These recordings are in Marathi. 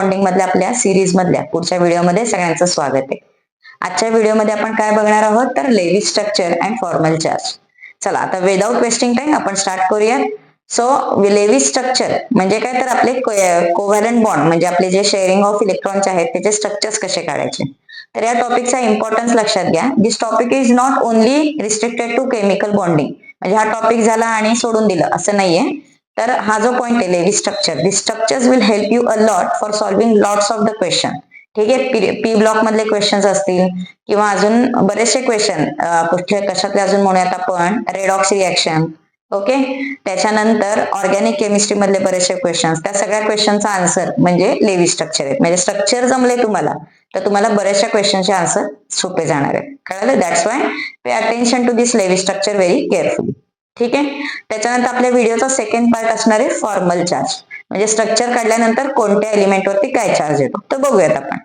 बॉन्डिंग मधल्या आपल्या सिरीज मधल्या पुढच्या व्हिडिओमध्ये सगळ्यांचं स्वागत आहे. आजच्या व्हिडिओमध्ये आपण काय बघणार आहोत तर Lewis structure and formal charge. चला आता विदाउट वेस्टिंग टाइम आपण स्टार्ट करूया. सो लेवी स्ट्रक्चर म्हणजे काय तर आपले कोव्हॅलंट बॉन्ड म्हणजे आपले जे शेअरिंग ऑफ इलेक्ट्रॉनचे आहेत त्याचे स्ट्रक्चर्स कसे काढायचे. तर या टॉपिकचा इम्पॉर्टन्स लक्षात घ्या. This topic is not only restricted to chemical bonding. म्हणजे हा टॉपिक झाला आणि सोडून दिलं असं नाहीये. तर हा जो पॉइंट आहे Lewis structure, this structures will help you a lot for solving lots of the question. ठीक आहे, पी ब्लॉक मधले क्वेश्चन असतील किंवा अजून बरेचसे क्वेश्चन कुठले कशातले अजून म्हणूयात आपण रेडॉक्स रिॲक्शन. ओके, त्याच्यानंतर ऑर्गॅनिक केमिस्ट्री मधले बरेचसे क्वेश्चन, त्या सगळ्या क्वेश्चनचा आन्सर म्हणजे लेवी स्ट्रक्चर आहे. म्हणजे स्ट्रक्चर जमले तुम्हाला तर तुम्हाला बऱ्याचशा क्वेश्चनचे आन्सर सोपे जाणार आहे. कळलं? That's why pay attention to this Lewis structure very carefully. ठीक आहे, त्याच्यानंतर आपल्या व्हिडिओचा सेकंड पार्ट असणार आहे फॉर्मल चार्ज. म्हणजे स्ट्रक्चर काढल्यानंतर कोणत्या एलिमेंटवरती काय चार्ज येतो तर बघूयात आपण.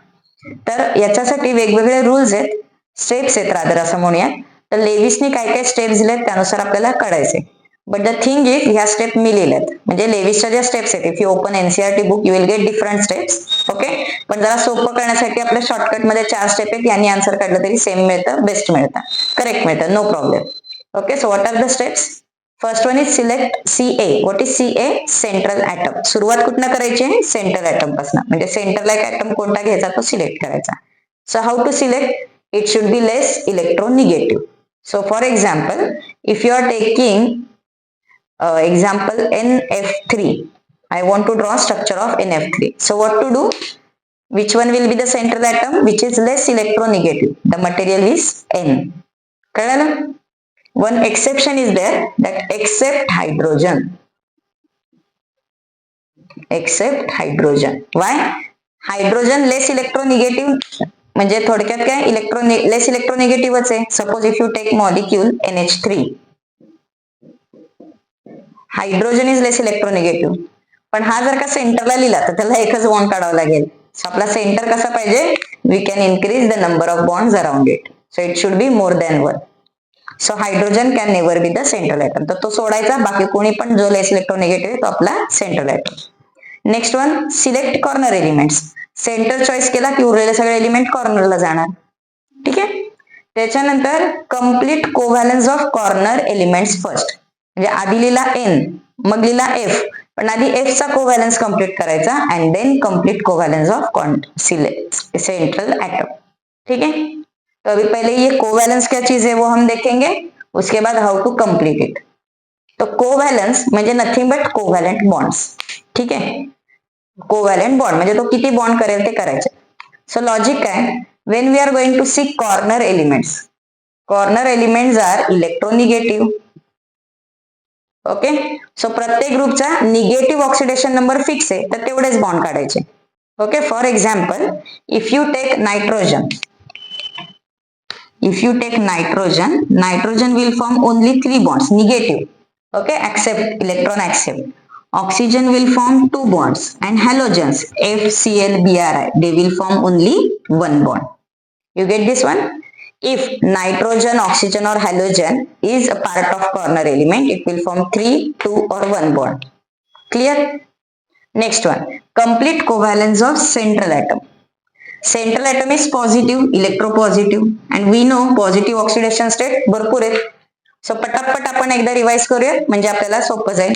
तर याच्यासाठी वेगवेगळे रूल्स आहेत, स्टेप्स आहेत रादर असं म्हणूयात. तर लेविसनी काय काय स्टेप्स दिलेत त्यानुसार आपल्याला काढायचे. बट द थिंग इज ह्या स्टेप मी लिहिल्यात. म्हणजे लेविसच्या ज्या स्टेप्स आहेत, if you open NCERT book you will get different steps. Okay, पण जरा सोपं करण्यासाठी आपल्या शॉर्टकट मध्ये 4 स्टेप आहेत, यांनी आन्सर काढलं तरी सेम मिळतं, बेस्ट मिळतं, करेक्ट मिळतं, no problem. Okay, so what are the steps? First one is select CA. What is CA? Central atom. सुरुवात कुठनं करायची आहे? सेंट्रल ॲटम पासून. म्हणजे सेंट्रल लाईक ॲटम कोणता घ्यायचा तो सिलेक्ट करायचा. So how to select? It should be less electronegative. So for example if you are taking example NF3, I want to draw structure of NF3. So what to do? Which one will be the central atom which is less electronegative? The material is N. कळलं? One exception is there, that except hydrogen. Except hydrogen. Why? Hydrogen less electronegative. म्हणजे थोडक्यात काय लेस इलेक्ट्रोनिगेटिव्हच आहे. Suppose if you take molecule NH3, hydrogen is less electronegative. पण हा जर का सेंटरला लिहिला तर त्याला एकच बॉन्ड काढावा लागेल. सो आपला सेंटर कसा पाहिजे? We can increase the number of bonds around it. So it should be more than 1. So hydrogen can never be the central atom. तर तो सोडायचा, बाकी कोणी पण जो लेस इलेक्ट्रोनिगेटिव्ह आहे तो आपला central atom. Next one, select corner elements. Center choice केला की उरलेले सगळे एलिमेंट कॉर्नरला जाणार. ठीक आहे, त्याच्यानंतर complete covalence of corner elements first. म्हणजे आधी लिहिला N, मग लिहिला F, पण आधी F चा कोव्हॅलन्स कंप्लीट करायचा and then complete covalence of central atom. ठीक है, तो अभी पहले ये कोवैलेंस क्या चीज है वो हम देखेंगे, उसके बाद हाउ टू कंप्लीट इट. तो कोवैलेंस म्हणजे नथिंग बट कोवैलेंट बॉन्ड्स. ठीक आहे, कोवैलेंट बॉन्ड म्हणजे तो किती बॉन्ड करेल ते करायचे. सो लॉजिक काय? When we are going to see corner elements, corner elements are electronegative. Okay, so प्रत्येक ग्रुपचा निगेटिव्ह ऑक्सिडेशन नंबर फिक्स आहे तर तेवढेच बॉन्ड काढायचे. Okay, for example if you take nitrogen, nitrogen will form only 3 bonds, negative. Okay, accept, electron accept. Oxygen will form 2 bonds and halogens FCl-Bri, they will form only 1 bond. You get this one? If nitrogen, oxygen or halogen is a part of corner element, it will form 3, 2 or 1 bond. Clear? Next one, complete covalence of central atom. Central atom is positive, electropositive, and we know positive oxidation state भरपूर आहेत. सो पटापट आपण एकदा रिवाइज करूया म्हणजे आपल्याला सोपं जाईल.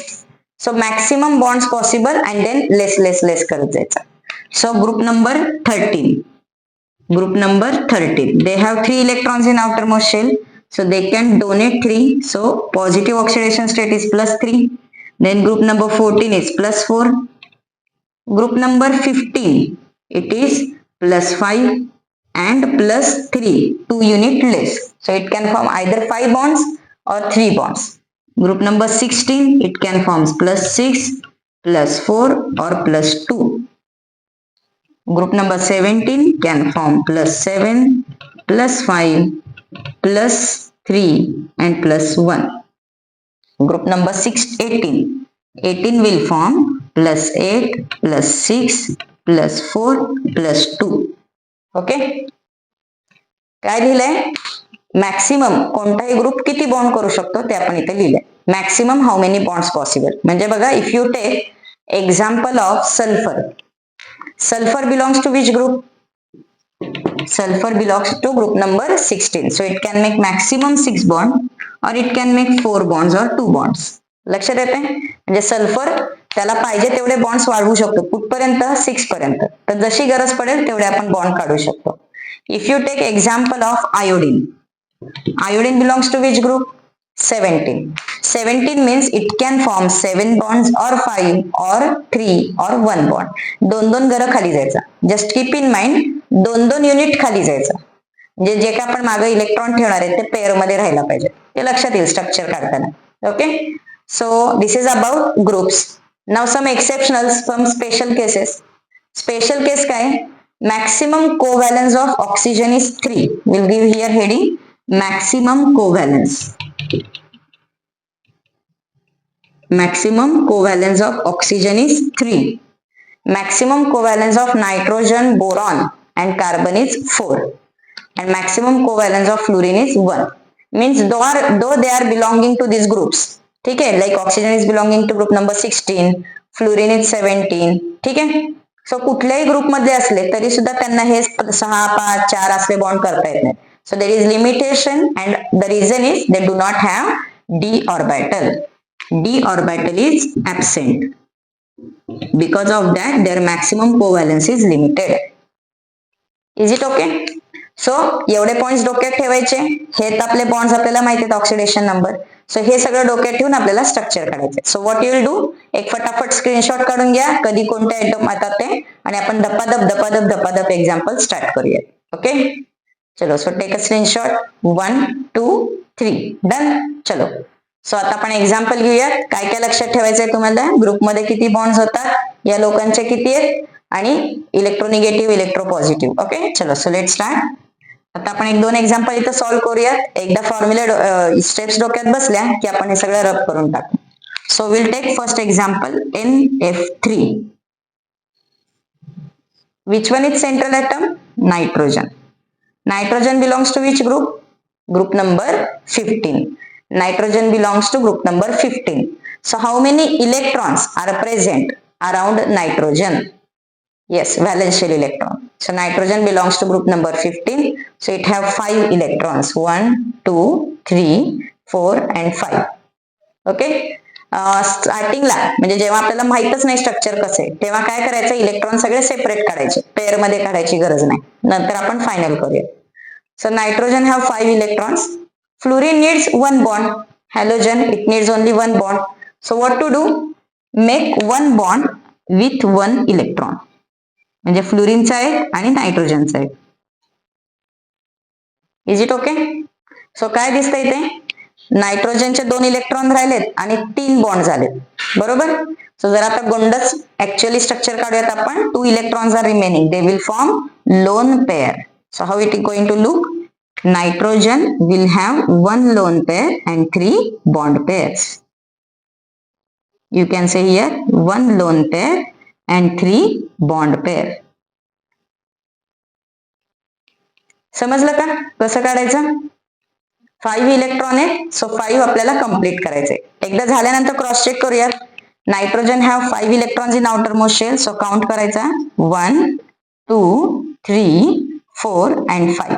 So maximum bonds possible and then less less less करत जायचा. So group number 13, they have 3 electrons in outermost shell, so they can donate 3. So positive oxidation state is +3. Then group number 14 is +4. Group number 15, it is +5 and +3, 2 unit less. So it can form either 5 bonds or 3 bonds. Group number 16, it can form +6, +4 or +2. Group number 17 can form +7, +5, +3 and +1. Group number 18 will form +8, +6, +4, +2. Okay, काय लिहिलंय? मॅक्सिमम कोणताही ग्रुप किती बॉन्ड करू शकतो ते आपण इथे लिहिलंय. Maximum how many bonds possible. म्हणजे बघा, if you take example of sulphur, Sulfur belongs to which group? Sulfur belongs to group number 16. So it can make maximum 6 bond or it can make 4 bonds or 2 bonds. लक्षात येते म्हणजे सल्फर त्याला पाहिजे तेवढे बॉन्ड्स वाढवू शकतो कुठपर्यंत 6 पर्यंत तर जशी गरज पडेल तेवढे आपण बॉन्ड काढू शकतो. If you take example of iodine. Iodine belongs to which group? 17. 17 means it can form 7 bonds or 5 or 3 or 1 bond. दोन घरं खाली जायचा. Just keep in mind दोन युनिट खाली जायचा. म्हणजे जे काय आपण मागे इलेक्ट्रॉन ठेवणार आहे ते पेअर मध्ये राहायला पाहिजे. ते लक्षात येईल स्ट्रक्चर काढताना. Okay. So this is about groups. Now some exceptionals, some special cases. Special case काय? Maximum covalence of oxygen is 3. We'll give here heading maximum covalence. Maximum covalence of oxygen is 3. Maximum covalence of nitrogen, boron and carbon is 4. And maximum covalence of fluorine is 1. Means though they are belonging to these groups. ठीक आहे, like oxygen is belonging to group number 16, fluorine is 17. ठीक आहे. सो कुठल्याही ग्रुप मध्ये असले तरी सुद्धा त्यांना हे 6, 5, 4 असले बॉन्ड करता येत नाही. So there is limitation and the reason is they do not have d orbital. D orbital is absent. Because of that their maximum covalence is limited. Is it okay? So एवढे पॉइंट्स डोक्यात ठेवायचे. हे आपले बॉन्ड्स आपल्याला माहिती आहेत ऑक्सिडेशन नंबर. सो हे सगळं डोक्यात ठेवून आपल्याला स्ट्रक्चर काढायचं. So what you will do, एक फटाफट स्क्रीनशॉट काढून घ्या कधी कोणते आयटम येतात ते आणि आपण धपाधप एक्झाम्पल स्टार्ट करूया. ओके चलो. So take a screenshot. 1 2 3 done. चलो. सो आता आपण एक्झाम्पल घेऊयात. काय काय लक्षात ठेवायचंय तुम्हाला, ग्रुपमध्ये किती बॉन्ड्स होतात, या लोकांचे किती आहेत आणि इलेक्ट्रोनिगेटिव्ह इलेक्ट्रो पॉझिटिव्ह. ओके चलो. So let start. आता आपण 1-2 एक्झाम्पल इथं सॉल्व्ह करूयात. एकदा फॉर्म्युला स्टेप्स डोक्यात बसल्या की आपण हे सगळं रब करून टाकू. So will take first example NF3. Which one is central atom? Nitrogen. Nitrogen belongs to which group? Group number 15. Nitrogen belongs to group number 15. So how many electrons are present around nitrogen? Yes, valence shell electron. So nitrogen belongs to group number 15. So it have 5 electrons. 1, 2, 3, 4 and 5. Okay. स्टार्टिंगला म्हणजे जेव्हा आपल्याला माहितच नाही स्ट्रक्चर कसं आहे तेव्हा काय करायचं, इलेक्ट्रॉन सगळे सेपरेट काढायचे, पेअर मध्ये काढायची गरज नाही. नंतर आपण फायनल करूया. So nitrogen have 5 electrons. Fluorine needs 1 bond. Halogen it needs only 1 bond. So what to do? Make 1 bond with 1 electron. म्हणजे फ्लोरीनचा एक आणि नायट्रोजनचा एक. Is it okay? सो काय दिसतंय इथे, नायट्रोजनचे 2 इलेक्ट्रॉन राहिलेत आणि 3 बॉन्ड झालेत. बरोबर. सो जर आता गोंडस ऍक्च्युअली स्ट्रक्चर काढूयात आपण. 2 electrons are remaining. They will form lone pair. So how it is going to look, nitrogen will have 1 lone pair and 3 bond pairs. You can say here 1 lone pair and 3 bond pair. समजलं का कसं काढायचं? 5 इलेक्ट्रॉन आहे. सो 5 आपल्याला कंप्लीट करायचंय. एकदा झाल्यानंतर क्रॉस चेक करूयात. Nitrogen have 5 electrons in outer most shell. So count करायचा 1 2 3 4 and 5.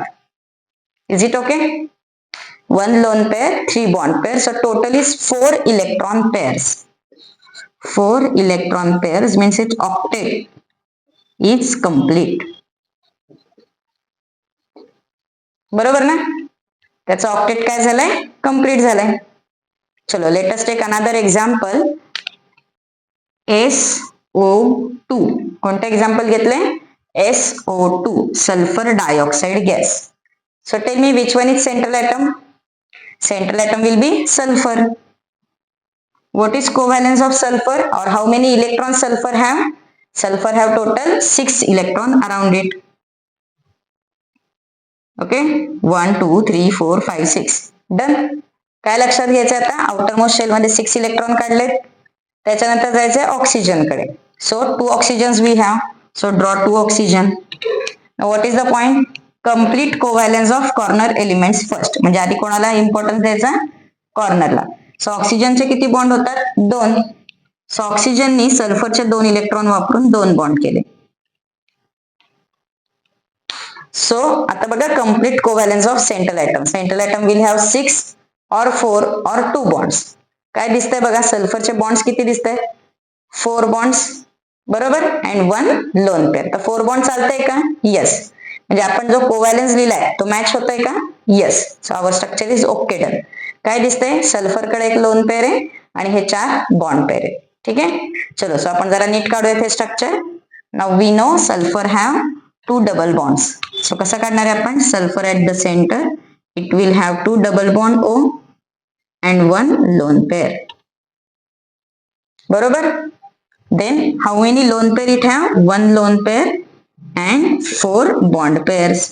Is it okay? 1 lone pair, 3 bond pair. So total is 4 electron pairs. 4 electron pairs means its octet is complete. बरोबर ना? त्याचं ऑक्टेट काय झालंय, कंप्लीट झालंय. चलो let us take another example. SO2. कोणतं एक्झाम्पल घेतलंय? SO2 sulphur dioxide gas. So tell me which one is central atom? Central atom will be sulfur. What is covalence of sulfur or how many electrons sulfur have? Sulfur have total 6 electron around it. Okay, 1 2 3 4 5 6. Done. काय लक्षात घ्यायचं आता, आउटर मोस्ट शेल मध्ये 6 इलेक्ट्रॉन काढलेत. त्याच्यानंतर जायचंय ऑक्सिजन कडे. So 2 oxygens we have. So draw 2 oxygen. What is the point? Complete covalence of corner elements first. म्हणजे आधी कोणाला इम्पॉर्टन्स द्यायचा? कॉर्नरला. सो ऑक्सिजनचे किती बॉन्ड होतात? 2. सो ऑक्सिजननी सल्फरचे 2 इलेक्ट्रॉन वापरून 2 बॉन्ड केले. सो आता बघा complete covalence of central atom. Central atom will have 6 or 4 or 2 bonds. काय दिसतंय बघा, सल्फरचे बॉन्ड्स किती दिसतंय? 4 बॉन्ड्स, बरोबर, अँड 1 लोन पेअर. तर 4 बॉन्ड चालतंय का? येस. म्हणजे आपण जो कोव्हॅलन्स लिहिलाय तो मॅच होतोय का? Yes. So our structure is okay done. काय दिसतंय? सल्फरकडे एक लोन पेअर आहे आणि हे 4 बॉन्ड पेअर आहे. ठीक आहे, चलो. सो आपण जरा नीट काढूया हे structure. Now we know sulphur have 2 double bonds. So कसं काढणार आहे आपण? Sulphur at the center, it will have 2 double bond O and 1 lone pair. बरोबर. Then how many lone pair it have? 1 lone pair and 4 bond pairs.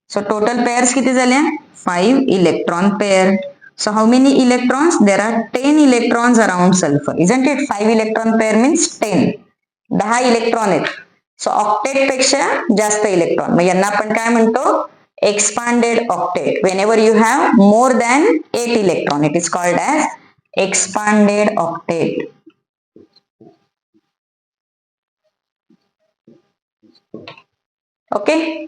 So total pairs किती झाल्या? 5 electron pair. So how many electrons? There are 10 electrons around sulfur. Isn't it? 5 electron pair means 10. 10 electron आहेत. सो ऑक्टेट पेक्षा जास्त इलेक्ट्रॉन. मग यांना आपण काय म्हणतो? Expanded octet. Whenever you have more than 8 electron, it is called as expanded octet. Okay,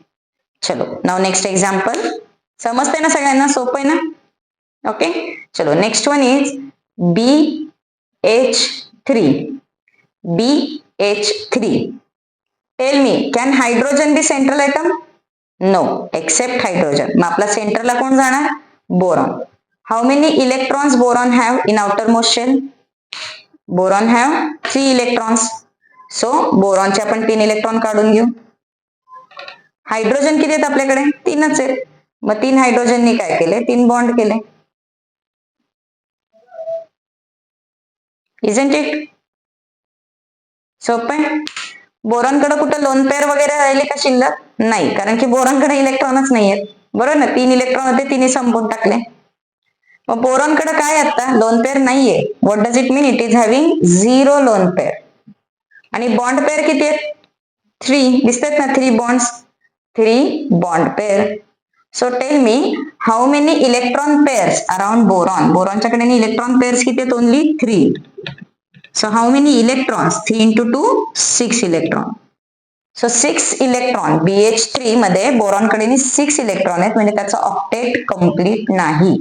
चलो. Now next example. समजते ना सगळ्यांना? सोपं आहे ना? ओके, चलो. Next one is BH3. BH3. Tell me, can hydrogen be central atom? No, except hydrogen. मग आपला सेंटरला कोण जाणार? Boron. How many electrons boron have in outermost shell? Boron have 3 electrons. So बोरॉनचे आपण 3 इलेक्ट्रॉन काढून घेऊ. हायड्रोजन किती आहेत आपल्याकडे? 3च आहेत. मग 3 हायड्रोजननी काय केले? 3 बॉन्ड केले. Isn't it? सोपं आहे. बोरॉनकडे कुठं लोन पेअर वगैरे राहिले का शिल्लक? नाही, कारण की बोरॉनकडे इलेक्ट्रॉनच नाही आहेत. बरोबर ना? 3 इलेक्ट्रॉन होते, 3 संपून टाकले. मग बोरॉनकडे काय आता? लोन पेअर नाहीये. What does it mean? It is having 0 lone pair. आणि बॉन्ड पेअर किती आहेत? 3 दिसतात ना? 3 bonds, 3 bond pair. So tell me, how many electron pairs around boron? बोरॉनच्याकडे इलेक्ट्रॉन पेअर्स किती आहेत? Only 3. So how many electrons? 3 into 2, 6 electron. So 6 electron. BH3 मध्ये बोरॉनकडे 6 इलेक्ट्रॉन आहेत, म्हणजे त्याचा ऑक्टेट कम्प्लीट नाही.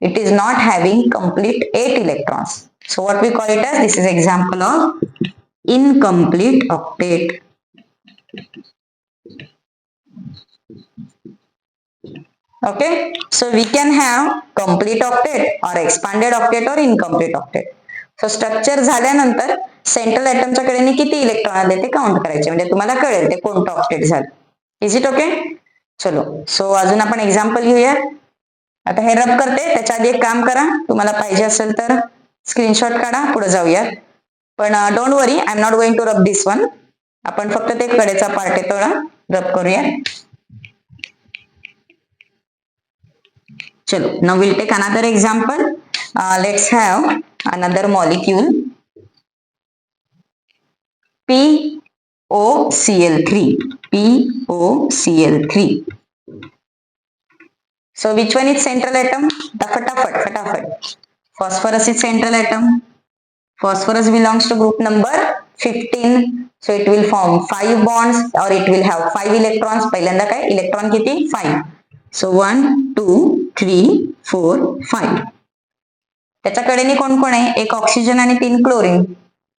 It is not having complete 8 electrons. So what we call it as? This is example of incomplete octet. Okay. So we can have complete octet or expanded octet or incomplete octet. So structure झाल्यानंतर सेंट्रल ॲटमच्या कडे किती इलेक्ट्रॉन आले ते काउंट करायचे, म्हणजे तुम्हाला कळेल ते कोणतं ऑक्टेट झालं. Is it okay? चलो. सो अजून आपण एक्झाम्पल घेऊया. आता हे रब करते, त्याच्या आधी एक काम करा. तुम्हाला पाहिजे असेल तर स्क्रीनशॉट काढा, पुढे जाऊया. पण don't worry, I am not going to rub this one. आपण फक्त ते कडेचा पार्ट आहे थोडा रब करूया. चलो. Now will take another example. Let's have another molecule, POCl3. POCl3. So which one is central atom? फटाफट. Phosphorus is central atom. Phosphorus belongs to group number 15. So it will form 5 bonds or it will have 5 electrons. पहिल्यांदा काय? इलेक्ट्रॉन किती? 5. So 1, 2, 3, 4, 5. त्याच्याकडे कोण कोण आहे? एक ऑक्सिजन आणि 3 क्लोरीन.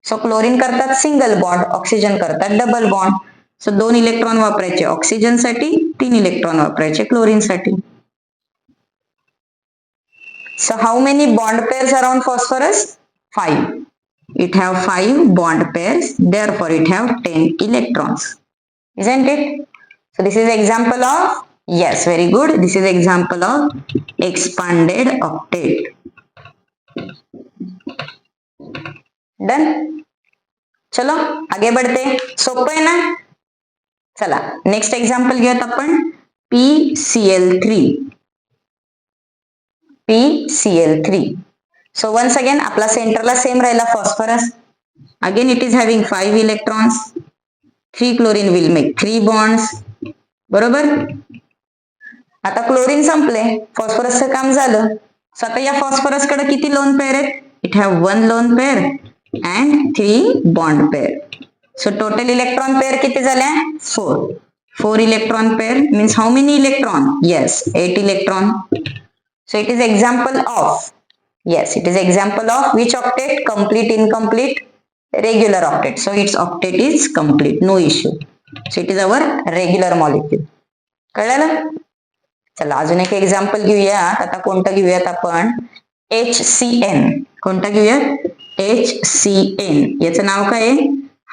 सो क्लोरीन करतात सिंगल बॉन्ड, ऑक्सिजन करतात डबल बॉन्ड. सो 2 इलेक्ट्रॉन वापरायचे ऑक्सिजन साठी, 3 इलेक्ट्रॉन वापरायचे क्लोरीन साठी. So how many bond pairs around phosphorus? 5. It have 5 bond pairs, therefore it have 10 electrons. Isn't it? So this is example of, yes, very good, this is example of expanded octet. Done. चलो आगे बढ़ते. सोपं आहे ना? चला नेक्स्ट एक्झाम्पल घेऊयात आपण. PCl3. PCl3. So once again आपला सेंटरला सेम राहिला phosphorus. Again it is having 5 electrons. 3 chlorine will make 3 bonds. बरोबर. आता क्लोरीन संपले, फॉस्फरसचं काम झालं. सो आता या फॉस्फरस कडे किती लोन पेअर आहेत? It have 1 lone pair and 3 bond pair. So total electron pair किती झाल्या? 4. 4 electron pair means how many electron? Yes, 8 electron. So it is example of, yes, it is example of which octet? Complete, incomplete, regular octet. So its octet is complete, no issue. So it is our regular molecule. कळलं? चला अजून एक एक्झाम्पल घेऊयात. आता कोणतं घेऊयात आपण? HCN. कोणतं घेऊयात? HCN. याचं नाव काय आहे?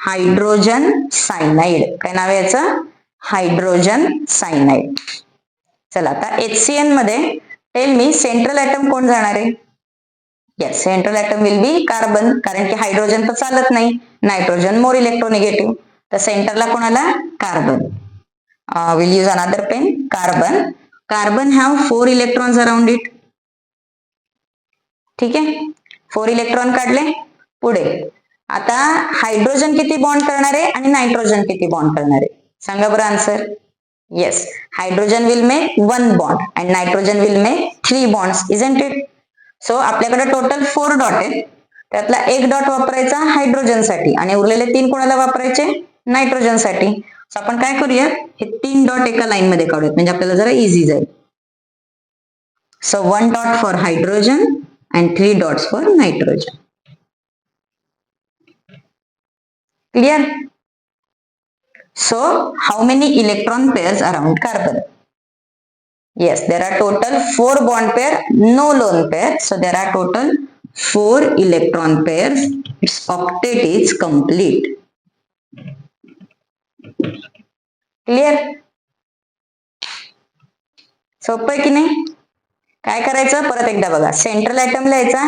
Hydrogen cyanide. काय नाव आहे याचं? Hydrogen cyanide. चला आता HCN मध्ये टेल मी सेंट्रल ॲटम कोण जाणार आहे? Yes, central atom will be carbon, कारण की हायड्रोजन तर चालत नाही, नायट्रोजन मोर इलेक्ट्रोनिगेटिव्ह. तर सेंटरला कोणाला? Carbon. Will use another pen. Carbon. Carbon have 4 electrons around it. ठीक आहे, 4 इलेक्ट्रॉन काढले. पुढे आता हायड्रोजन किती बॉन्ड करणार आहे आणि नायट्रोजन किती बॉन्ड करणार आहे? सांगा बरं answer. Yes, hydrogen will make 1 bond and nitrogen will make 3 bonds, isn't it? So आपल्याकडे टोटल 4 डॉट आहेत. त्यातला एक डॉट वापरायचा हायड्रोजन साठी आणि उरलेले 3 कोणाला वापरायचे? नायट्रोजन साठी. सो आपण काय करूया, हे 3 डॉट एका लाईन मध्ये काढूयात म्हणजे आपल्याला जरा इझी जाईल. So 1 dot for hydrogen and 3 dots for nitrogen. Clear? So how many electron pairs around carbon? Yes, there are total 4 bond pair, no lone pair. So there are total 4 electron pairs. Its octet is complete. Clear? सोपं आहे की नाही? काय करायचं? परत एकदा बघा. सेंट्रल ॲटम लिहायचा,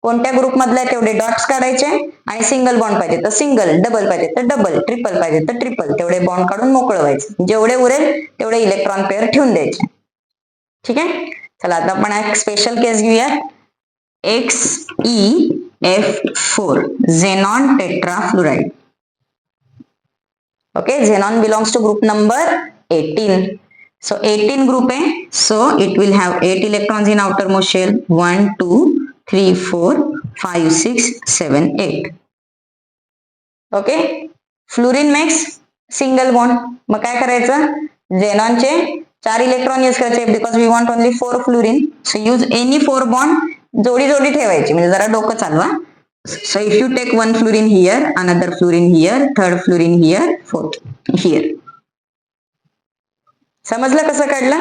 कोणत्या ग्रुप मधला तेवढे डॉट्स काढायचे आणि सिंगल बॉन्ड पाहिजे तर सिंगल, डबल पाहिजे तर डबल, ट्रिपल पाहिजे तर ट्रिपल, तेवढे बॉन्ड काढून मोकळं व्हायचं. जेवढे उरेल तेवढे इलेक्ट्रॉन पेअर ठेवून द्यायचे. ठीक आहे, चला आता आपण एक स्पेशल केस घेऊया. XeF4 xenon tetrafluoride. Okay, xenon belongs to group number 18. So 18 group hai, so it will have 8 electrons in outermost shell. 1 2 3 4 5 6 7 8. Okay, fluorine makes single bond. मग काय करायचं? झेनॉनचे 4 इलेक्ट्रॉन यूज करायचे because we want only 4 fluorine. So use any 4 bond, जोडी जोडी ठेवायची म्हणजे जरा डोकं चालवा. So if you take 1 fluorine here, another fluorine here, third fluorine here, fourth here. समजलं कसं काढलं?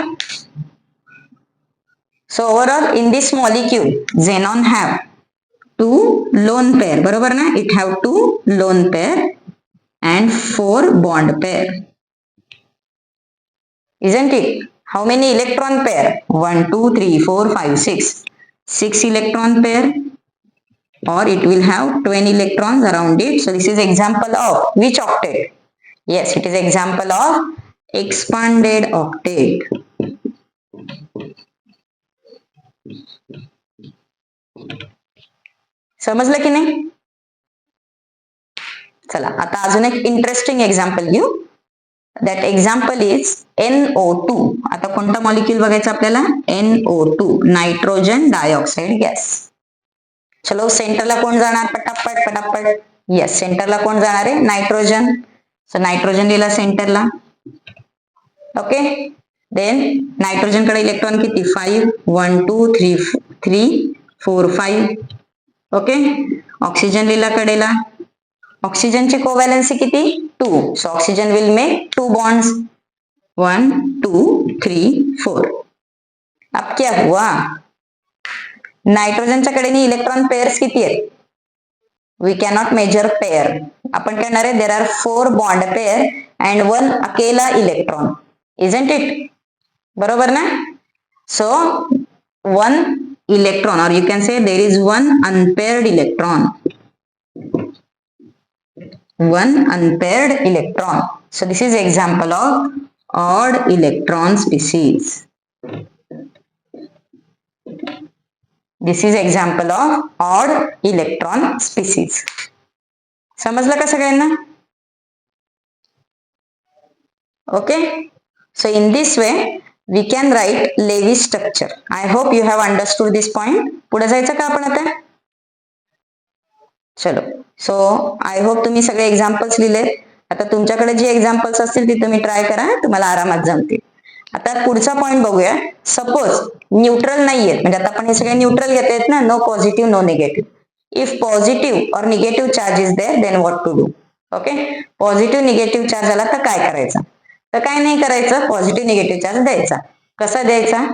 So overall in this molecule xenon have 2 lone pair, बरोबर ना? It have 2 lone pair and 4 bond pair, isn't it? How many electron pair? 1 2 3 4 5 6. 6 electron pair, or it will have 20 electrons around it. So this is example of which octet? Yes, it is example of expanded octet. समजलं की नाही? चला आता अजून एक इंटरेस्टिंग एक्झाम्पल घेऊ. That example is NO2. आता कोणता मॉलिक्यूल बघायचा आपल्याला? NO2, nitrogen dioxide gas. चलो सेंटरला कोण जाणार? पटापट पटापट. येस, सेंटरला कोण जाणार आहे? नायट्रोजन. सो नायट्रोजन लिहिला सेंटरला. ओके, देन नायट्रोजन कडे इलेक्ट्रॉन किती? 5. 1 2 3 4 5. ओके, ऑक्सिजन लिहिला कडेला. ऑक्सिजनची कोव्हॅलेन्सी किती? 2. So oxygen will make 2 bonds. 1 2 3 4. अब क्या हुआ? नायट्रोजनच्या कडेने इलेक्ट्रॉन पेअर्स किती आहेत? We cannot major pair. आपण करणार आहे there are 4 bond pair and 1 अकेला इलेक्ट्रॉन, isn't it? बरोबर ना? So 1 electron, or you can say there is 1 unpaired electron. 1 unpaired electron. So this is example of odd electron species. This is example of odd electron species. समजलं का सगळ्यांना? Okay. So in this way we can write Lewis structure. I hope you have understood this point. पुढे जायचं का आपण आता? चलो. So I hope तुम्ही सगळे एक्झाम्पल्स लिहिले. आता तुमच्याकडे जी एक्झाम्पल्स असतील ती तुम्ही ट्राय करा, तुम्हाला आरामात जमतील. आता पुढचा पॉइंट बघूया. सपोज न्यूट्रल नाहीये, म्हणजे आता आपण हे सगळे न्यूट्रल घेत आहेत ना, no positive no negative. If positive और negative charge is there then what to do. Okay, positive negative charge आला तर काय करायचं? तर काय नाही करायचं, पॉझिटिव्ह निगेटिव्ह चार्ज द्यायचा. कसा द्यायचा?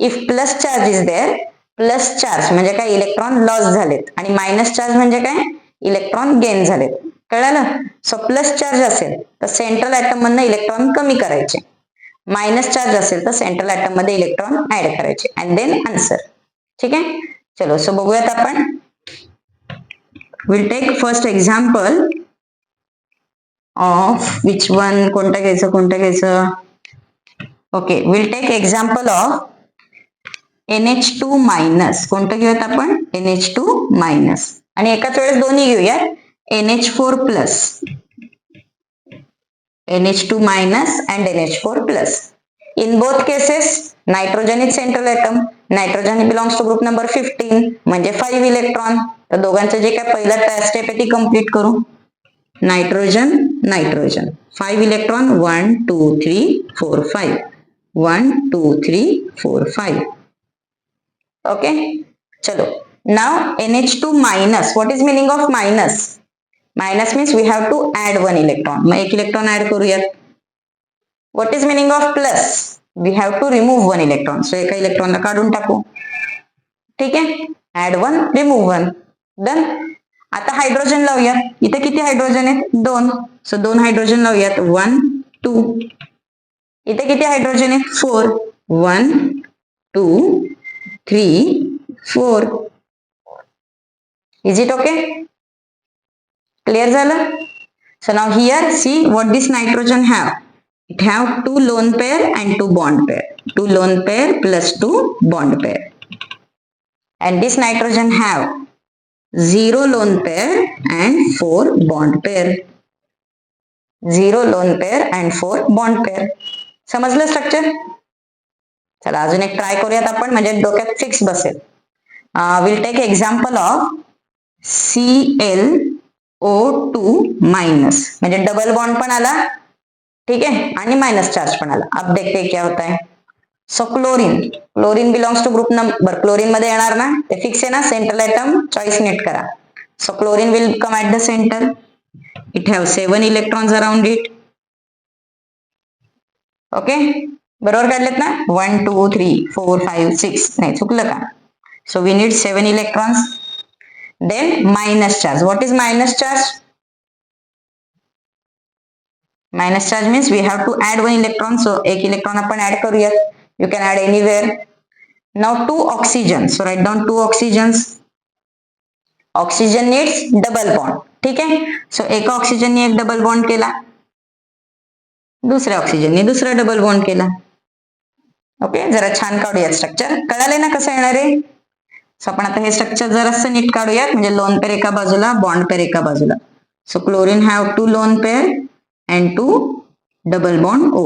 If plus charge is there, plus charge म्हणजे काय, इलेक्ट्रॉन लॉस झालेत, आणि मायनस चार्ज म्हणजे काय, इलेक्ट्रॉन गेन झालेत. कळलं? सो प्लस चार्ज असेल तर सेंट्रल ऍटम मधनं इलेक्ट्रॉन कमी करायचे, मायनस चार्ज असेल तर सेंट्रल ऍटम मध्ये इलेक्ट्रॉन ऍड करायचे, अँड देन आन्सर. ठीक आहे, चलो सो बघूयात आपण. Will take first example of which one, कोणतं घ्यायचं. Okay, will take example of NH2 minus. कोणतं घेऊयात आपण? NH2 minus. आणि एकाच वेळेस दोन्ही घेऊयात, NH4 plus, NH2 minus and NH4 plus. In both cases, nitrogen is central atom. Nitrogen belongs to group number 15, म्हणजे 5 इलेक्ट्रॉन. तर दोघांचं जे काय पहिला स्टेप आहे ती कम्प्लीट करू. Nitrogen 5 electron, 1 2 3 4 5, 1 2 3 4 5. ओके, चलो. Now NH2 minus. What is meaning of minus? Minus means we have to add one electron. मग एक इलेक्ट्रॉन ऍड करूयात. What is meaning of plus? We have to remove one electron. So एका इलेक्ट्रॉनला काढून टाकू. ठीक आहे, add one remove one. Done. आता हायड्रोजन लावूया. इथे किती हायड्रोजन आहेत? 2. सो 2 हायड्रोजन लावूयात, 1 2. इथे किती हायड्रोजन आहेत? 4. 1 2 3 4. Is it okay? Clear झालं? So now here see what this nitrogen have. It have 2 lone pair and 2 bond pair. 2 lone pair plus 2 bond pair. And this nitrogen have 0 lone pair and 4 bond pair. 0 lone pair and 4 bond pair. समजलं स्ट्रक्चर? चला अजून एक ट्राय करूयात आपण, म्हणजे डोक्यात फिक्स बसेल. Will take example of ClO2 minus, म्हणजे डबल बॉन्ड पण आला, ठीक आहे, आणि माइनस चार्ज पण आला. अब देखते क्या होता है. So chlorine belongs to group number, chlorine मध्ये येणार ना, ते फिक्स आहे ना, सेंट्रल आयटम चॉईस नीट करा. So chlorine will come at the center. It have 7 electrons around it. Okay, बरोबर काढलेत ना? 1 2 3 4 5 6, नाही चुकलं का? So we need 7 electrons. Then minus charge. What is minus charge? Minus charge means we have to add one electron. So एक इलेक्ट्रॉन आपण ऍड करूयात. You can add anywhere. Now 2 oxygen. So write down 2 oxygens. Oxygen needs double bond. ठीक आहे. So एका ऑक्सिजनने एक डबल बॉन्ड केला, दुसऱ्या ऑक्सिजनने दुसरा डबल बॉन्ड केला. ओके, जरा छान काढूया स्ट्रक्चर. कळाले ना कसं येणार आहे? सो आपण आता हे स्ट्रक्चर जरासं नीट काढूयात, म्हणजे लोन पेअर एका बाजूला, बॉन्ड पेअर एका बाजूला. So chlorine have 2 loan pair and 2 double bond O.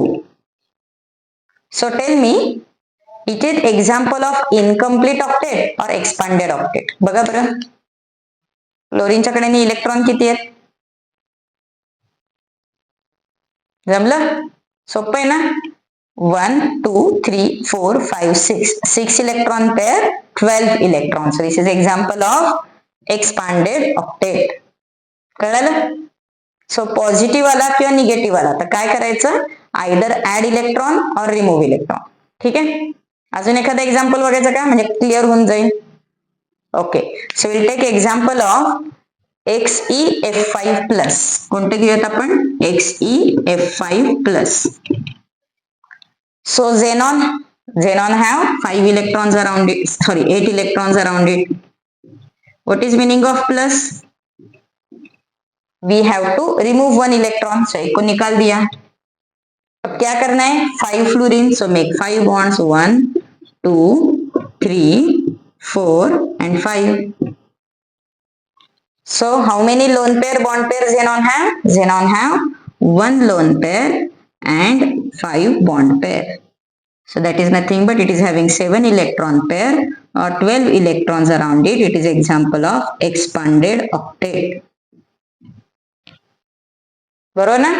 So tell me, it is example of incomplete octet और एक्सपांडेड ऑक्टेट. बघा बरं, क्लोरीनच्या कडे इलेक्ट्रॉन किती आहेत? जमलं? सोपं आहे ना? 1 2 3 4 5 6. 6 electron pair, 12 electrons. So this is example of expanded octet. कळलं? सो पॉझिटिव्ह आला किंवा निगेटिव्ह आला तर काय करायचं? आयदर ऍड इलेक्ट्रॉन और रिमूव्ह इलेक्ट्रॉन. ठीक आहे, अजून एखादा एक्झाम्पल बघायचं का, म्हणजे क्लिअर होऊन जाईल. Okay, so will take example of XeF5 plus. कोणतं घेऊयात आपण? XeF5 plus. So xenon have 5 electrons around it, 8 electrons around it. What is meaning of plus? We have to remove one electron. So एक को निकाल दिया. अब क्या करना है? 5 fluorine. So make 5 bonds. 1 2 3 4 and 5. So how many lone pair bond pair xenon have? Xenon have 1 lone pair and 5 bond pair. So that is nothing but it is having 7 electron pair or 12 electrons around it. It is example of expanded octet. बरोबर ना?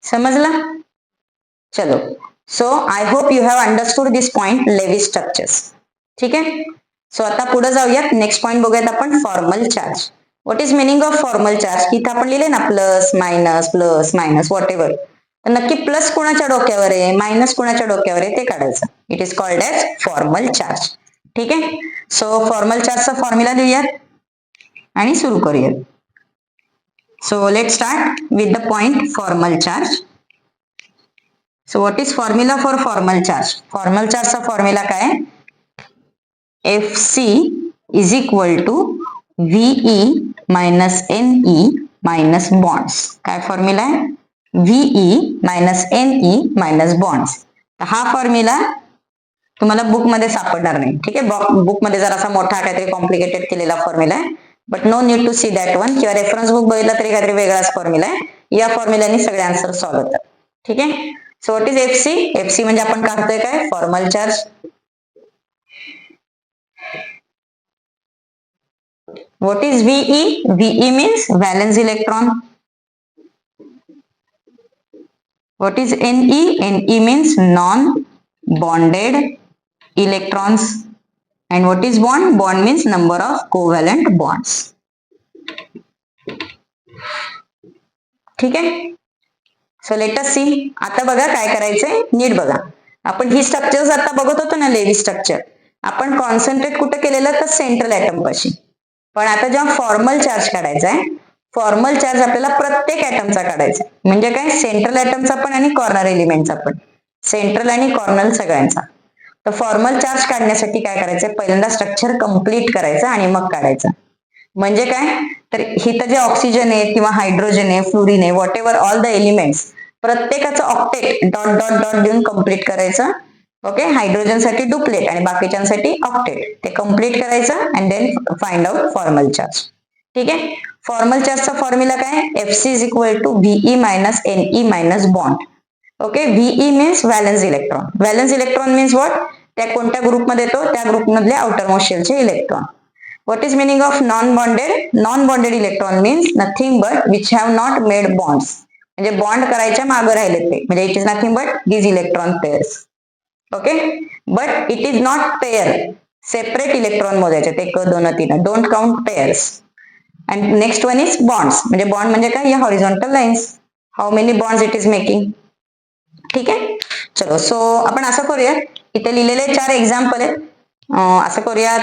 समजलं? चलो, so I hope you have understood this point Lewis structures. ठीक आहे. सो आता पुढे जाऊयात. नेक्स्ट पॉइंट बघूयात आपण, formal charge. What is meaning of formal charge? इथं आपण लिहिले ना प्लस मायनस व्हॉट एव्हर. तर नक्की प्लस कोणाच्या डोक्यावर आहे, मायनस कोणाच्या डोक्यावर आहे ते काढायचं. It is called as formal charge. ठीक आहे. सो फॉर्मल चार्जचा फॉर्म्युला लिहूयात आणि सुरू करूयात. So let start with the point formal charge. So what is formula for formal charge? Formal चार्जचा फॉर्म्युला काय? FC is equal to VE minus NE minus bonds. काय फॉर्म्युला आहे? VE minus NE minus bonds. हा फॉर्म्युला तुम्हाला बुक मध्ये सापडणार नाही. ठीक आहे. बुक मध्ये जरासा मोठा काहीतरी कॉम्प्लिकेटेड केलेला फॉर्म्युला आहे, but no need to see that one. किंवा रेफरन्स बुक बघितला तरी काहीतरी वेगळाच फॉर्म्युला आहे. या फॉर्म्युल्याने सगळे आन्सर सॉल्व्ह होतात. ठीक आहे. So what is FC? FC म्हणजे आपण काढतोय काय? Formal charge. What is VE? VE means valence electron. What is NE? NE means non-bonded electrons. And what is bond? Bond means number of covalent bonds. ठीक आहे. So let us see. आता बघा काय करायचंय, नीट बघा. आपण ही स्ट्रक्चर्स आता बघत होतो ना, लेवी स्ट्रक्चर. आपण कॉन्सन्ट्रेट कुठं केलेलं? तर सेंट्रल ऍटम पाशी. पण आता जेव्हा फॉर्मल चार्ज काढायचा आहे, फॉर्मल चार्ज आपल्याला प्रत्येक ऍटमचा काढायचा. म्हणजे काय? सेंट्रल ऍटमचा पण आणि कॉर्नर एलिमेंटचा पण. सेंट्रल आणि कॉर्नर सगळ्यांचा. तर फॉर्मल चार्ज काढण्यासाठी काय करायचंय? पहिल्यांदा स्ट्रक्चर कम्प्लीट करायचं आणि मग काढायचं. म्हणजे काय? तर इथं जे ऑक्सिजन आहे किंवा हायड्रोजन आहे, फ्लोरीन आहे, whatever all the elements, प्रत्येकाचं ऑक्टेट डॉट डॉट डॉट देऊन कम्प्लीट करायचं. ओके. हायड्रोजन साठी डुप्लेट आणि बाकीच्यांसाठी ऑक्टेट. ते कम्प्लीट करायचं and then find out formal charge. ठीक आहे. फॉर्मल चार्जचा फॉर्म्युला काय? FC is equal to VE minus NE minus bond. Okay. VE means valence electron. Valence electron means what? त्या कोणत्या ग्रुपमध्ये येतो? त्या ग्रुपमधले आउटर मोस्ट शेलचे electron. What is meaning of non-bonded? Non-bonded electron means nothing but which have not made bonds. म्हणजे बॉन्ड करायच्या मागे राहिले ते. म्हणजे it is nothing but these electron pairs. Okay. But it is not pair. Separate electron मोजायचे. 1 2 3. Don't count pairs. And next one is bonds. म्हणजे बॉन्ड म्हणजे काय? या horizontal lines. How many bonds it is making. ठीक आहे. चलो, सो आपण असं करूया. इथे लिहिलेले 4 एक्झाम्पल आहेत. असं करूयात,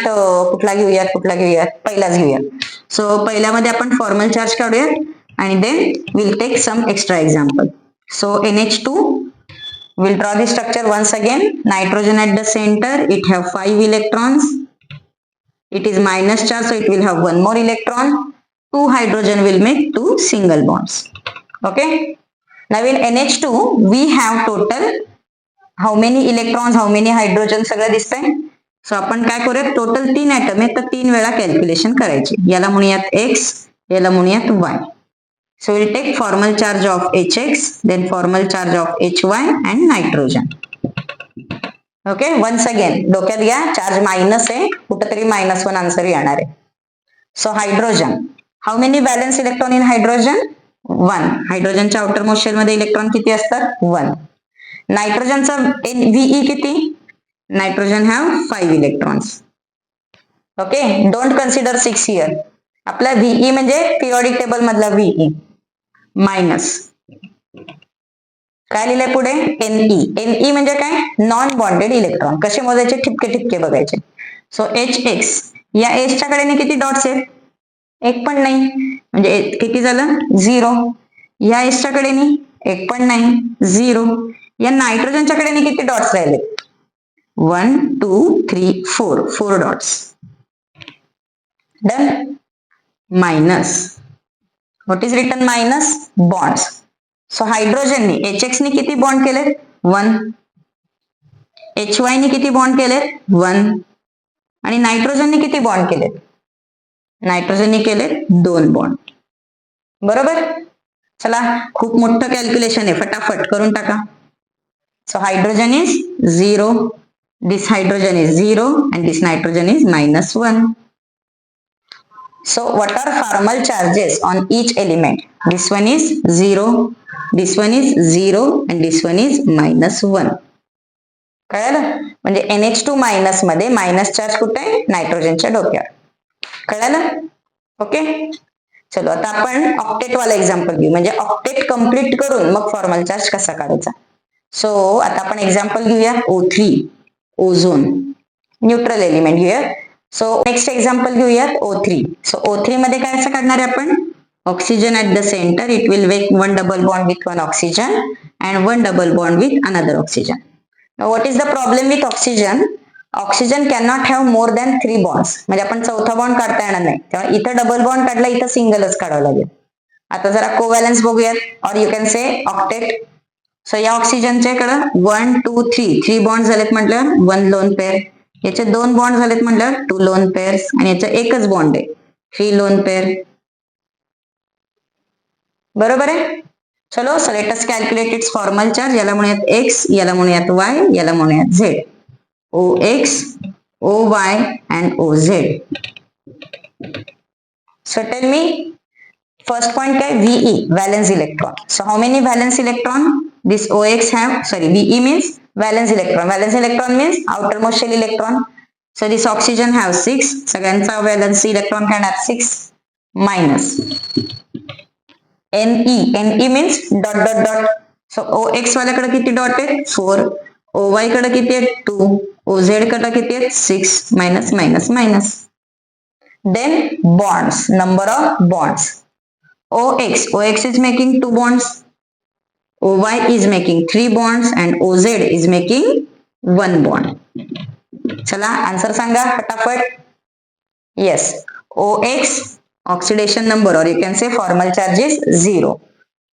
कुठला घेऊयात? पहिलाच घेऊयात. सो पहिल्यामध्ये आपण फॉर्मल चार्ज काढूयात आणि then will take some extra example. So NH2 we'll draw the structure once again. Nitrogen at the center, it have 5 electrons. It is minus charge, so it will have 1 more electron. 2 hydrogen will make 2 single bonds. Okay. Now in NH2 we have total how many electrons, how many hydrogen सगळं दिसतंय. सो आपण काय करूया? टोटल 3 ऍटम आहेत, तर 3 वेळा कॅल्क्युलेशन करायची. याला म्हणूयात X, याला म्हणूयात Y. So we'll take formal charge of HX, then formal charge of HY and nitrogen. Okay, once again डोक्यात घ्या, चार्ज मायनस आहे, कुठेतरी -1 आन्सर येणार आहे. So hydrogen, how many valence electron in hydrogen? 1. हायड्रोजनच्या आउटर मोस्ट शेल मध्ये इलेक्ट्रॉन किती असतात? 1. नायट्रोजनचा VE किती? Nitrogen have 5 electrons. Okay. Don't consider 6 here. आपला VE म्हणजे पिरियॉडिक टेबल मधला VE मायनस काय लिहिलंय पुढे? NE. NE म्हणजे काय? Non bonded electron. कसे मोजायचे? ठिपके ठिपके बघायचे. सो HX, या H च्या कडेने किती डॉट्स आहेत? एक पण नाही. म्हणजे किती झालं? 0. या H च्या कडेने एक पण नाही, 0. या नायट्रोजनच्या कडेने किती डॉट्स राहिले? 1 2 3 4. 4 dots. Done. Minus. What is written minus? Bonds. So हायड्रोजनने HX ने किती बॉन्ड केलेत? 1. HY ने किती बॉन्ड केलेत? 1. आणि नायट्रोजनने किती बॉन्ड केलेत? नायट्रोजनने केलेत 2 बॉन्ड. बरोबर. चला, खूप मोठं कॅल्क्युलेशन आहे, फटाफट करून टाका. So hydrogen is 0. this hydrogen is 0 and this nitrogen is -1. So what are formal charges on each element? This one is 0, this one is 0 and this one is -1. कळलं? म्हणजे NH2 मायनस मध्ये मायनस चार्ज कुठे आहे? नायट्रोजनच्या डोक्यावर. कळलं? ओके. चलो आता आपण ऑक्टेट वाला एक्झाम्पल घेऊ, म्हणजे ऑक्टेट कम्प्लीट करून मग फॉर्मल चार्ज कसा काढायचा. सो आता आपण एक्झाम्पल घेऊया O3 ओझोन, न्यूट्रल एलिमेंट घेऊया. सो नेक्स्ट एक्झाम्पल घेऊयात O3. सो O3 मध्ये काय असं काढणार आहे आपण? Oxygen at the center, it will make one double bond with one oxygen and one double bond with another oxygen. What is the problem with oxygen? Oxygen cannot have more than 3 bonds, म्हणजे आपण चौथा बॉन्ड काढता येणार नाही. तेव्हा इथं डबल बॉन्ड काढला, इथं सिंगलच काढावं लागेल. आता जरा कोव्हॅलन्स बघूयात, or you can say octet. So या ऑक्सिजनच्या इकडं 1 2 3 बॉन्ड झालेत म्हटल्यावर 1 लोन पेअर, याचे 2 बॉन्ड झालेत म्हटल्यावर 2 लोन पेअर्स आणि याचा एकच बॉन्ड आहे 3 लोन पेअर. बरोबर आहे. चलो so let us calculate it's formal charge. याला म्हणूयात x, याला म्हणूयात y, याला म्हणूयात z. OX, OY and OZ. So tell me, first point काय? VE, valence electron. So how many valence electron this OX have? Sorry, VE means valence electron. Valence electron means outermost shell electron. So this oxygen have 6. सगळ्यांचा valence electron काय? 6 minus Ne means dot dot dot. So OX वाल्याकडे किती डॉट आहेत? 4. OY कडे किती आहेत? 2. OZ कडे किती आहेत? 6 minus minus minus. Then bonds, number of bonds. OX is making 2 bonds. OY is making 3 bonds and OZ is making 1 bond. चला आन्सर सांगा फटाफट. Yes, OX ऑक्सिडेशन नंबर और you can say formal charge is 0.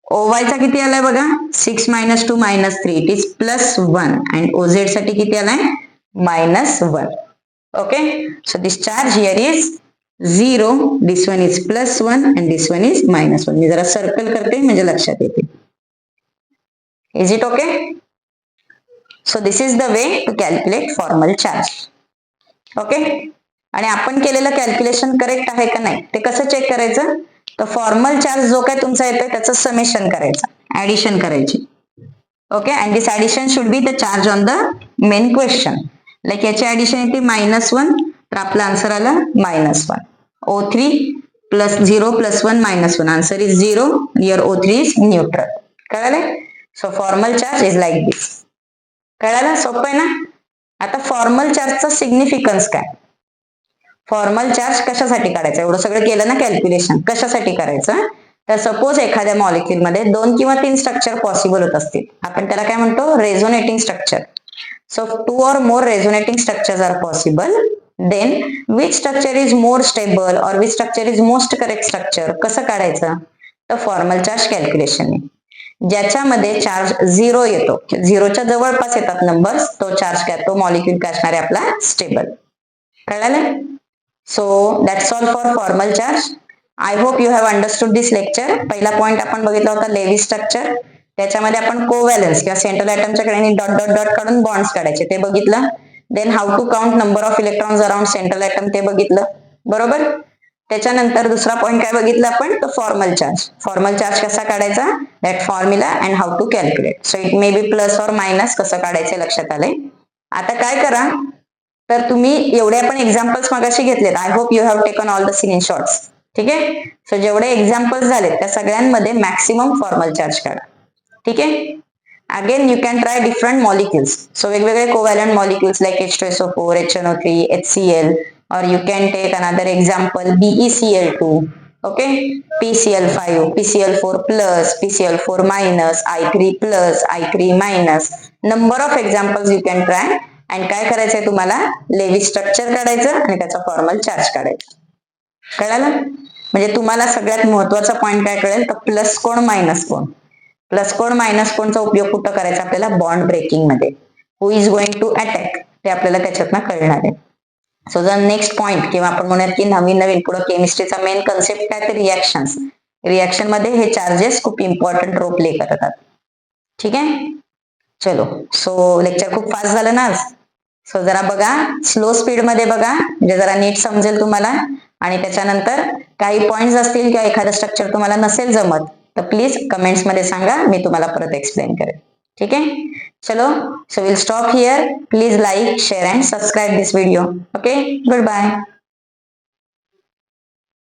OY चा किती आलाय बघा? 6 minus 2 minus 3, it is +1 and OZ साठी किती आलाय? -1. Okay. So this charge here is 0, this one is +1 and this one is -1. मी जरा सर्कल करते म्हणजे लक्षात येते. Is it okay? So this is the way to calculate formal charge. Okay. आणि आपण केलेलं कॅल्क्युलेशन करेक्ट आहे का नाही ते कसं चेक करायचं? तर फॉर्मल चार्ज जो काय तुमचा येतोय त्याचं समेशन करायचं, ऍडिशन करायची. Okay. And this addition should be the charge on the main question. Like याची ऍडिशन येते -1, तर आपला आन्सर आला -1. O3 + 0 + 1 -1, answer is 0. Your O3 is neutral. कळालं? So formal charge is like this. कळालं? सोपं आहे ना. आता फॉर्मल चार्जचा सिग्निफिकन्स काय? फॉर्मल चार्ज कशासाठी काढायचं? एवढं सगळं केलं ना कॅल्क्युलेशन, कशासाठी करायचं? तर सपोज एखाद्या मॉलिक्युल मध्ये 2 किंवा 3 स्ट्रक्चर पॉसिबल होत असतील, आपण त्याला काय म्हणतो? Resonating structure. So 2 or more resonating structures are possible, then which structure is more stable or which structure is most correct structure? कसं काढायचं? तर फॉर्मल चार्ज कॅल्क्युलेशन. ज्याच्यामध्ये चार्ज 0 येतो, 0च्या जवळपास येतात नंबर्स, तो चार्ज काय? तो मॉलिक्युल काय असणार आहे आपला? स्टेबल. कळालं? So that's all for formal charge. I hope you have understood this lecture. पहिला पॉइंट आपण बघितला होता लेव्ही स्ट्रक्चर. त्याच्यामध्ये आपण कोव्हॅलन्स किंवा सेंट्रल ॲटमच्या कडे डॉट डॉट डॉट काढून बॉन्ड्स काढायचे ते बघितलं. Then how to count number of electrons around central atom ते बघितलं. बरोबर. त्याच्यानंतर दुसरा पॉइंट काय बघितला आपण? तर फॉर्मल चार्ज. फॉर्मल चार्ज कसा काढायचा? That formula and how to calculate. So it may be plus और मायनस कसं काढायचं लक्षात आलंय. आता काय करा, तर तुम्ही एवढे आपण एक्झाम्पल्स मगाशी घेतलेत. I hope you have taken all the screenshots. ठीक आहे. सो जेवढे एक्झाम्पल्स झालेत त्या सगळ्यांमध्ये मॅक्सिमम फॉर्मल चार्ज काढा. ठीक आहे. Again you can try different molecules. So वेगवेगळे covalent molecules like H2SO4, HNO3, HCl, or you can take another example BeCl2, okay, PCl5, PCl4 plus, PCl4 minus, I3 plus, I3 minus. Number of examples you can try. आणि काय करायचंय तुम्हाला? लेव्ही स्ट्रक्चर काढायचं आणि त्याचा फॉर्मल चार्ज काढायचा. कळालं? म्हणजे तुम्हाला सगळ्यात महत्वाचा पॉइंट काय कळेल? तर प्लस कोण मायनस कोण. प्लस कोण मायनस कोणचा उपयोग कुठं करायचा आपल्याला? बॉन्ड ब्रेकिंग मध्ये. हु इज गोइंग टू अटॅक ते आपल्याला त्याच्यातनं कळणार आहे. सो द नेक्स्ट पॉइंट किंवा आपण म्हणूयात की नवीन पुढे केमिस्ट्रीचा मेन कन्सेप्ट काय? तर रिॲक्शन्स. रिॲक्शन मध्ये हे चार्जेस खूप इम्पॉर्टंट रोल प्ले करतात. ठीक आहे. चलो. सो लेक्चर खूप फास्ट झालं ना आज. सो जरा बघा, स्लो स्पीड मध्ये बघा, म्हणजे जरा नीट समजेल तुम्हाला. आणि त्याच्यानंतर काही पॉइंट्स असतील किंवा एखादं स्ट्रक्चर तुम्हाला नसेल जमत तर प्लीज कमेंट्स मध्ये सांगा, मी तुम्हाला परत एक्सप्लेन करेन. ठीक आहे, चलो. So will stop here. Please like, share and subscribe this video. Okay, good bye.